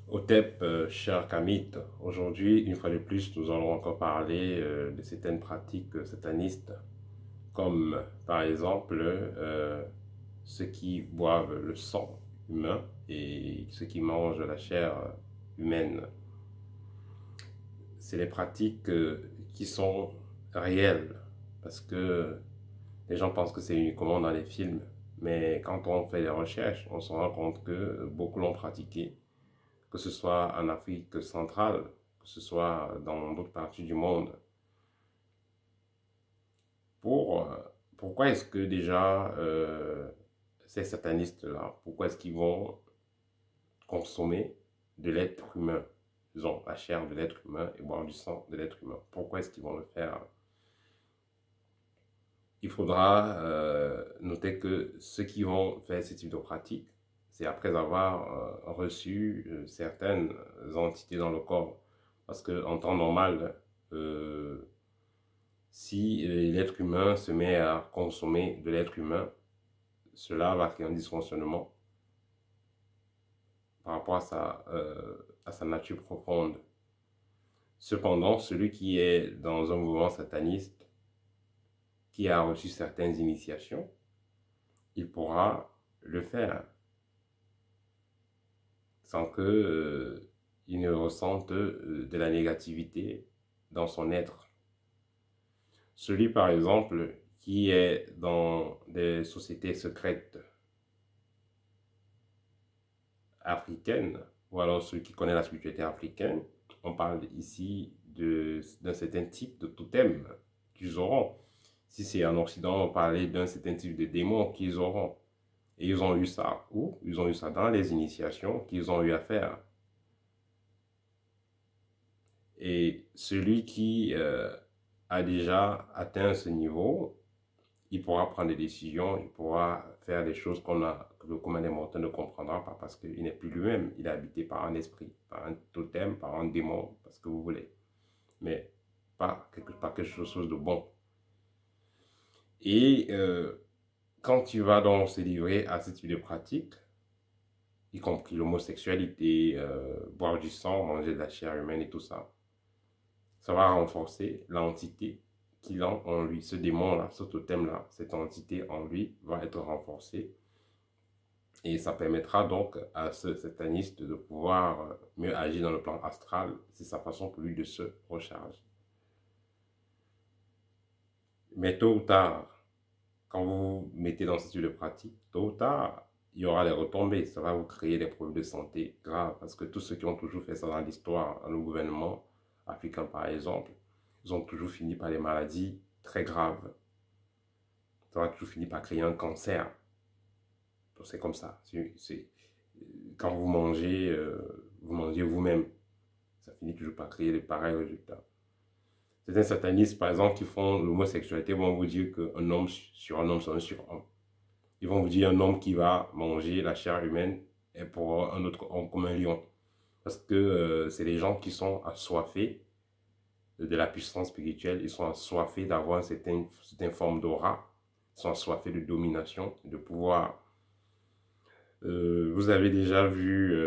Hotep, cher Kamit, aujourd'hui, une fois de plus, nous allons encore parler de certaines pratiques satanistes, comme par exemple ceux qui boivent le sang humain et ceux qui mangent la chair humaine. C'est des pratiques qui sont réelles, parce que les gens pensent que c'est uniquement dans les films, mais quand on fait des recherches, on se rend compte que beaucoup l'ont pratiqué, que ce soit en Afrique centrale, que ce soit dans d'autres parties du monde. Pour, euh, Pourquoi est-ce que déjà ces satanistes-là, pourquoi est-ce qu'ils vont consommer de l'être humain, disons la chair de l'être humain et boire du sang de l'être humain? Pourquoi est-ce qu'ils vont le faire? Il faudra noter que ceux qui vont faire ce type de pratique, c'est après avoir reçu certaines entités dans le corps. Parce qu'en temps normal, euh, si l'être humain se met à consommer de l'être humain, cela va créer un dysfonctionnement par rapport à sa nature profonde. Cependant, celui qui est dans un mouvement sataniste, qui a reçu certaines initiations, il pourra le faire sans que il ne ressente de la négativité dans son être. Celui, par exemple, qui est dans des sociétés secrètes africaines, ou alors celui qui connaît la spiritualité africaine, on parle ici d'un certain type de totem qu'ils auront. Si c'est en Occident, on parlait d'un certain type de démon qu'ils auront. Et ils ont eu ça où? Ils ont eu ça dans les initiations qu'ils ont eu à faire. Et celui qui a déjà atteint ce niveau, il pourra prendre des décisions, il pourra faire des choses que le commun des mortels ne comprendra pas parce qu'il n'est plus lui-même. Il est habité par un esprit, par un totem, par un démon, parce que vous voulez. Mais pas quelque chose de bon. Et quand tu vas donc se livrer à ce type de pratiques, y compris l'homosexualité, boire du sang, manger de la chair humaine et tout ça, ça va renforcer l'entité qu'il a en lui. Ce démon-là, ce totem-là, cette entité en lui va être renforcée. Et ça permettra donc à ce sataniste de pouvoir mieux agir dans le plan astral. C'est sa façon pour lui de se recharger. Mais tôt ou tard, quand vous vous mettez dans ce type de pratique, tôt ou tard, il y aura des retombées. Ça va vous créer des problèmes de santé graves. Parce que tous ceux qui ont toujours fait ça dans l'histoire, dans le gouvernement africain par exemple, ils ont toujours fini par des maladies très graves. Ça va toujours finir par créer un cancer. C'est comme ça. Quand vous mangez vous-même. Ça finit toujours par créer les pareils résultats. Certains satanistes, par exemple, qui font l'homosexualité, vont vous dire qu'un homme sur un homme, c'est un surhomme. Ils vont vous dire un homme qui va manger la chair humaine est pour un autre homme comme un lion. Parce que c'est des gens qui sont assoiffés de la puissance spirituelle, ils sont assoiffés d'avoir certaine forme d'aura, ils sont assoiffés de domination, de pouvoir. Vous avez déjà vu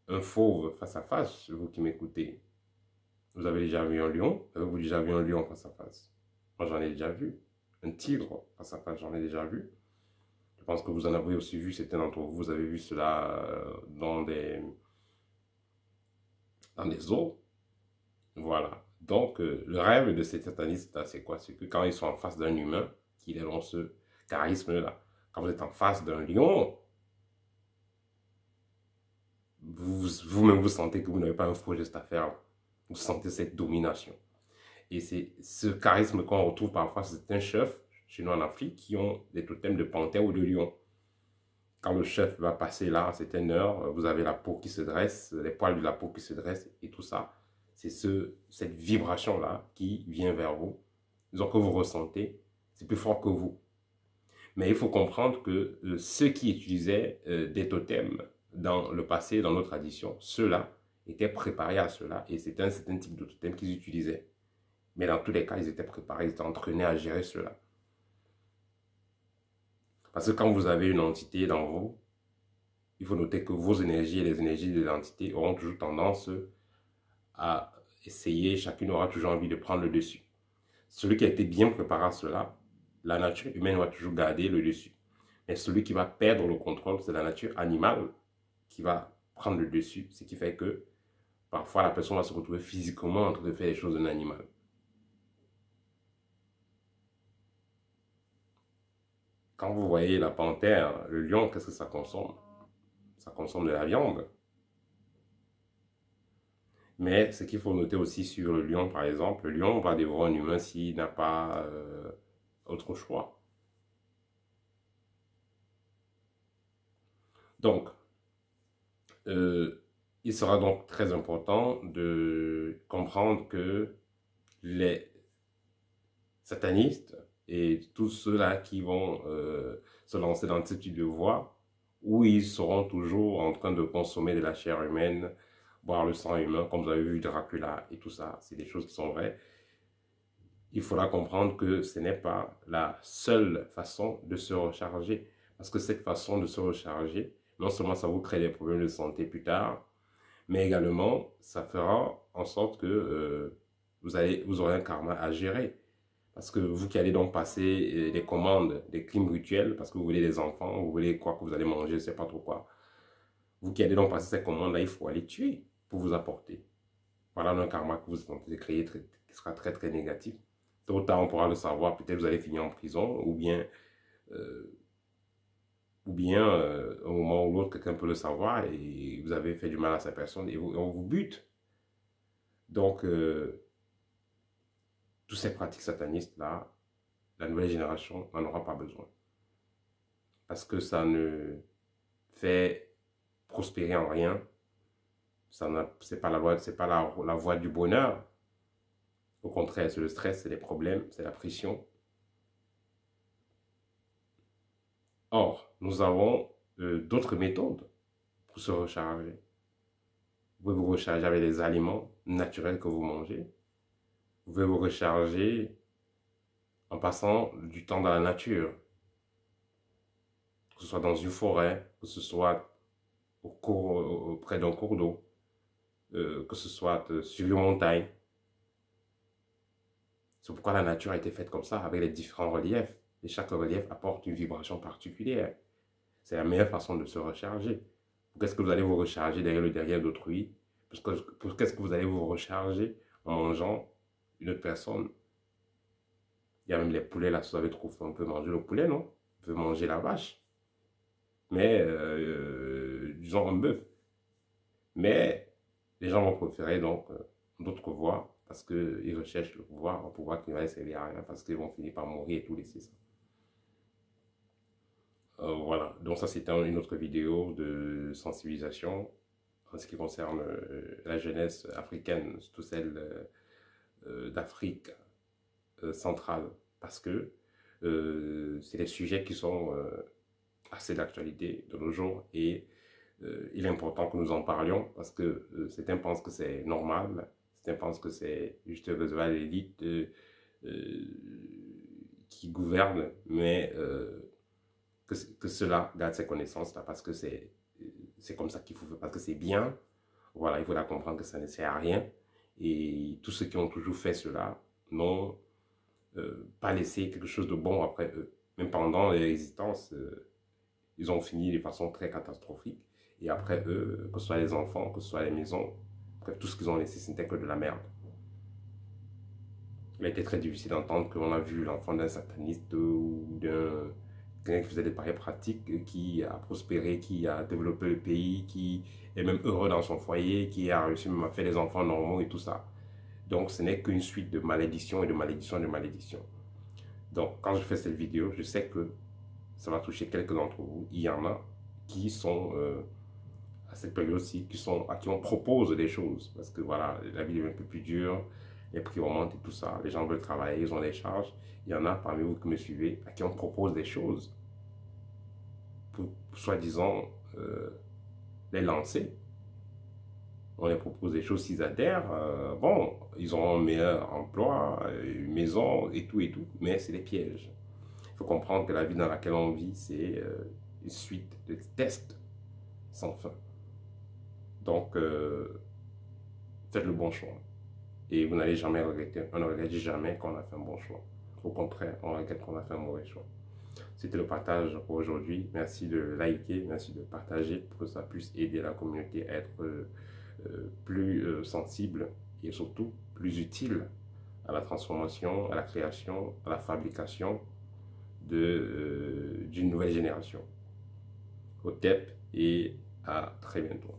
un fauve face à face, vous qui m'écoutez. Vous avez déjà vu un lion? Avez-vous déjà vu un lion face à face? Moi, j'en ai déjà vu. Un tigre face à face, j'en ai déjà vu. Je pense que vous en avez aussi vu, certains d'entre vous, vous avez vu cela dans des zoos. Voilà. Donc, le rêve de ces satanistes-là, c'est quoi? C'est que quand ils sont en face d'un humain, qu'ils ont ce charisme-là. Quand vous êtes en face d'un lion, vous-même vous sentez que vous n'avez pas un faux geste à faire. Vous sentez cette domination. Et c'est ce charisme qu'on retrouve parfois chez certains chefs, chez nous en Afrique, qui ont des totems de panthère ou de lion. Quand le chef va passer là à certaines heures, vous avez la peau qui se dresse, les poils de la peau qui se dressent et tout ça. C'est cette vibration-là qui vient vers vous. Disons que vous ressentez, c'est plus fort que vous. Mais il faut comprendre que ceux qui utilisaient des totems dans le passé, dans nos traditions, ceux-là étaient préparés à cela et c'était un certain type de totem qu'ils utilisaient. Mais dans tous les cas, ils étaient préparés, ils étaient entraînés à gérer cela. Parce que quand vous avez une entité dans vous, il faut noter que vos énergies et les énergies de l'entité auront toujours tendance à essayer, chacune aura toujours envie de prendre le dessus. Celui qui a été bien préparé à cela, la nature humaine va toujours garder le dessus. Mais celui qui va perdre le contrôle, c'est la nature animale qui va prendre le dessus, ce qui fait que parfois la personne va se retrouver physiquement en train de faire les choses d'un animal. Quand vous voyez la panthère, le lion, qu'est-ce que ça consomme? Ça consomme de la viande. Mais ce qu'il faut noter aussi sur le lion, par exemple, le lion va dévorer un humain s'il n'a pas autre choix. Donc, il sera donc très important de comprendre que les satanistes et tous ceux-là qui vont se lancer dans ce type de voie, où ils seront toujours en train de consommer de la chair humaine, boire le sang humain, comme vous avez vu Dracula et tout ça, c'est des choses qui sont vraies. Il faudra comprendre que ce n'est pas la seule façon de se recharger. Parce que cette façon de se recharger, non seulement ça vous crée des problèmes de santé plus tard, mais également ça fera en sorte que vous aurez un karma à gérer. Parce que vous qui allez donc passer des commandes, des crimes rituels, parce que vous voulez des enfants, vous voulez quoi que vous allez manger, je ne sais pas trop quoi. Vous qui allez donc passer ces commandes-là, il faut aller tuer pour vous apporter. Voilà un karma que vous êtes en train de créer qui sera très très négatif. Tôt ou tard, on pourra le savoir. Peut-être vous allez finir en prison euh, ou bien au moment où l'autre, quelqu'un peut le savoir et vous avez fait du mal à sa personne et on vous bute. Donc, toutes ces pratiques satanistes-là, la nouvelle génération n'en aura pas besoin. Parce que ça ne fait prospérer en rien. Ce n'est pas la voie du bonheur. Au contraire, c'est le stress, c'est les problèmes, c'est la pression. Or, nous avons d'autres méthodes pour se recharger. Vous pouvez vous recharger avec les aliments naturels que vous mangez. Vous pouvez vous recharger en passant du temps dans la nature. Que ce soit dans une forêt, que ce soit près d'un cours d'eau, que ce soit sur une montagne. C'est pourquoi la nature a été faite comme ça, avec les différents reliefs. Et chaque relief apporte une vibration particulière. C'est la meilleure façon de se recharger. Qu'est-ce que vous allez vous recharger derrière le derrière d'autrui? Qu'est-ce que vous allez vous recharger en mangeant une autre personne? Il y a même les poulets, là, si vous avez trop faim, on peut manger le poulet, non? On peut manger la vache. Mais, disons un bœuf. Mais, les gens vont préférer donc d'autres voies parce qu'ils recherchent le pouvoir, un pouvoir qui ne va les servir à rien parce qu'ils vont finir par mourir et tout laisser ça. Voilà, donc ça c'était une autre vidéo de sensibilisation en ce qui concerne la jeunesse africaine, surtout celle d'Afrique centrale, parce que c'est des sujets qui sont assez d'actualité de nos jours et il est important que nous en parlions parce que certains pensent que c'est normal, certains pensent que c'est juste réservé à l'élite qui gouverne, mais que cela garde ses connaissances là parce que c'est comme ça qu'il faut faire, parce que c'est bien. Voilà, il faudra comprendre que ça ne sert à rien et tous ceux qui ont toujours fait cela n'ont pas laissé quelque chose de bon après eux. Même pendant leur existence, ils ont fini de façon très catastrophique. Et après eux, que ce soit les enfants, que ce soit les maisons, bref, tout ce qu'ils ont laissé, c'était que de la merde. Il a été très difficile d'entendre qu'on a vu l'enfant d'un sataniste ou d'un quelqu'un qui faisait des pareilles pratiques, qui a prospéré, qui a développé le pays, qui est même heureux dans son foyer, qui a réussi même à faire des enfants normaux et tout ça. Donc ce n'est qu'une suite de malédictions et de malédictions et de malédictions. Donc quand je fais cette vidéo, je sais que ça va toucher quelques d'entre vous. Il y en a qui sont à cette période-ci, à qui on propose des choses. Parce que voilà, la vie devient un peu plus dure, les prix augmentent et tout ça. Les gens veulent travailler, ils ont des charges. Il y en a parmi vous qui me suivez à qui on propose des choses pour soi-disant les lancer. On les propose des choses, s'ils adhèrent, bon, ils auront un meilleur emploi, une maison et tout, mais c'est des pièges. Il faut comprendre que la vie dans laquelle on vit, c'est une suite de tests. sans fin. Donc, faites le bon choix. Et vous n'allez jamais regretter. On ne regrette jamais qu'on a fait un bon choix. Au contraire, on regrette qu'on a fait un mauvais choix. C'était le partage pour aujourd'hui. Merci de liker, merci de partager pour que ça puisse aider la communauté à être plus sensible et surtout plus utile à la transformation, à la création, à la fabrication d'une nouvelle génération. Au TEP et à très bientôt.